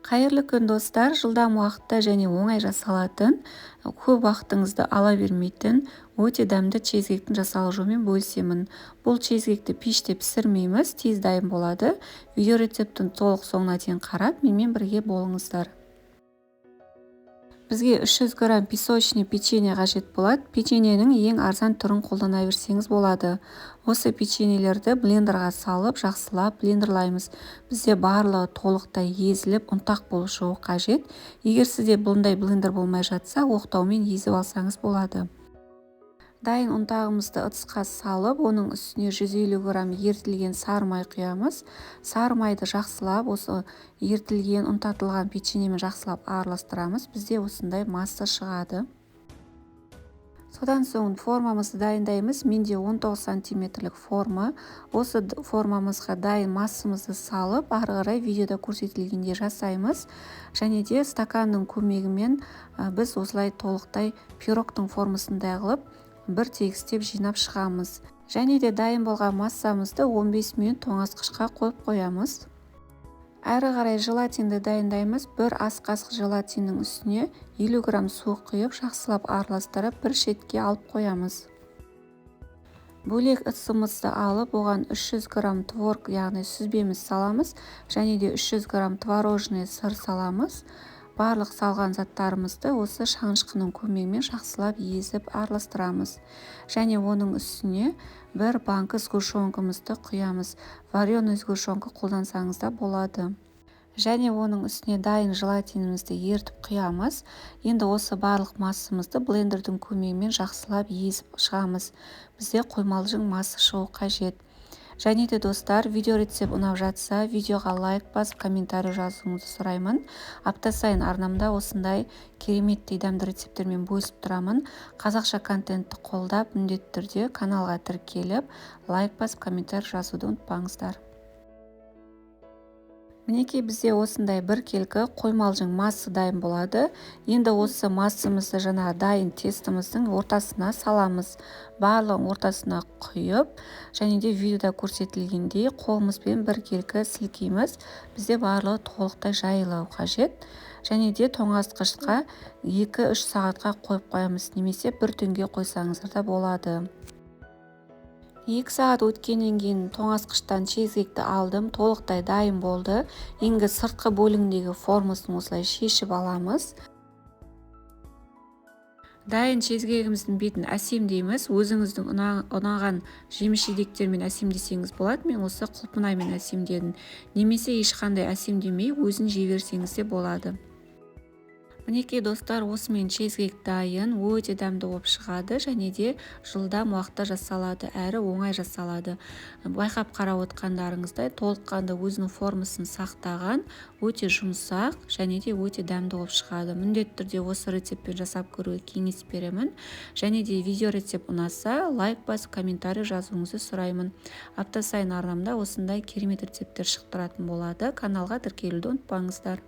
Қайырлы күн достар, жылдам уақытта және оңай жасалатын, көп уақытыңызды ала бермейтін, өте дәмді чизкектің жасалу жолымен бөлісемін. Бұл чизкекті пеште пісірмейміз, тез дайын болады. Видео рецептін толық соңына дейін қарап, менімен бірге болыңыздар. Бізге 300 грамм песочный печенье қажет болады. Печеньенің ең арзан түрін қолдана берсеңіз болады. Осы печеньелерді блендерға салып, жақсылап блендерлаймыз. Бізде барлығы толықтай езіліп, ұнтақ болып шығуы қажет. Егер сізде бұндай блендер болмай жатса, оқтаумен езіп алсаңыз болады. Дайын ұнтағымызды ыдысқа салып, оның үстіне 150 грамм ертілген сары май құямыз. Сары майды жақсылап, осы ертілген ұнтатылған печеньемен жақсылап араластырамыз. Бізде осындай масса шығады. Содан соң формамызды дайындаймыз. Менде 19 сантиметрлік форма. Осы формамызға дайын массамызды салып, ары қарай видеода көрсетілгенде жасаймыз. Және де стаканның көмегімен біз осылай толықтай пирогтың формасындай қылып, бір тегістеп жинап шығамыз. Және де дайын болған массамызды 15 минут тоңазытқышқа қойып қоямыз. Әрі қарай желатинді дайындаймыз. Бір ас қасық желатиннің үстіне 50 грамм су құйып, жақсылап араластырып, бір шетке алып қоямыз. Бөлек ыдысымызды алып, оған 300 грамм творог, яғни сүзбеміз саламыз, және де 300 грамм творожный сыр саламыз. Барлық салған заттарымызды осы шанышқының көмегімен жақсылап езіп араластырамыз. Және оның үстіне бір банка сгущенкамызды құямыз. Вареный сгущенка қолдансаңыз да болады. Және оның үстіне дайын желатинімізді ертіп құямыз. Енді осы барлық массамызды блендердің көмегімен жақсылап езіп шығамыз. Бізде қоймалжың масса шығу қажет. Және де достар, видео рецепт ұнап жатса, видеоға лайк басып, комментарий жазуыңызды сұраймын. Апта сайын арнамда осындай кереметтей дәмді рецептермен бөлісіп тұрамын. Қазақша контентті қолдап, міндетті түрде каналға тіркеліп, лайк басып, комментарий жазуды ұмытпаңыздар. Мінекей бізде осындай бір келкі қоймалжың масса дайын болады. Енді осы массамызды жаңа дайын тестіміздің ортасына саламыз. Барлығын ортасына құйып, және де видеода көрсетілгендей қолымызбен бір келкі сілкейміз. Бізде барлығы толықтай жайылуы қажет. Және де тоңазытқышқа 2-3 сағатқа қойып қоямыз, немесе бір түнге қойсаңыздар да болады. 2 сағат өткеннен кейін тоңазытқыштан чизкекті алдым, толықтай дайын болды. Енді сыртқы бөлігіндегі формасын осылай шешіп аламыз. Дайын чизкегіміздің бетін әсемдейміз. Өзіңіздің ұнаған жеміс-жидектермен әсемдесеңіз болады. Мен осы құлпынаймен әсемдедім. Немесе ешқандай әсемдемей, өзін жей берсеңіз де болады. Мінекей достар, осымен чизкек дайын, өте дәмді болып шығады, және де жылдам уақытта жасалады, әрі оңай жасалады. Байқап қарап отқандарыңыздай толыққанды өзінің формасын сақтаған, өте жұмсақ, және де өте дәмді болып шығады. Міндетті түрде осы рецептпен жасап көруге кеңес беремін. Және де видео рецепт ұнаса, лайк басып, комментарий жазуыңызды сұраймын. Апта сайын арнамда осындай керемет рецепттер шықтыратын болады. Каналға тіркелуді ұмытпаңыздар.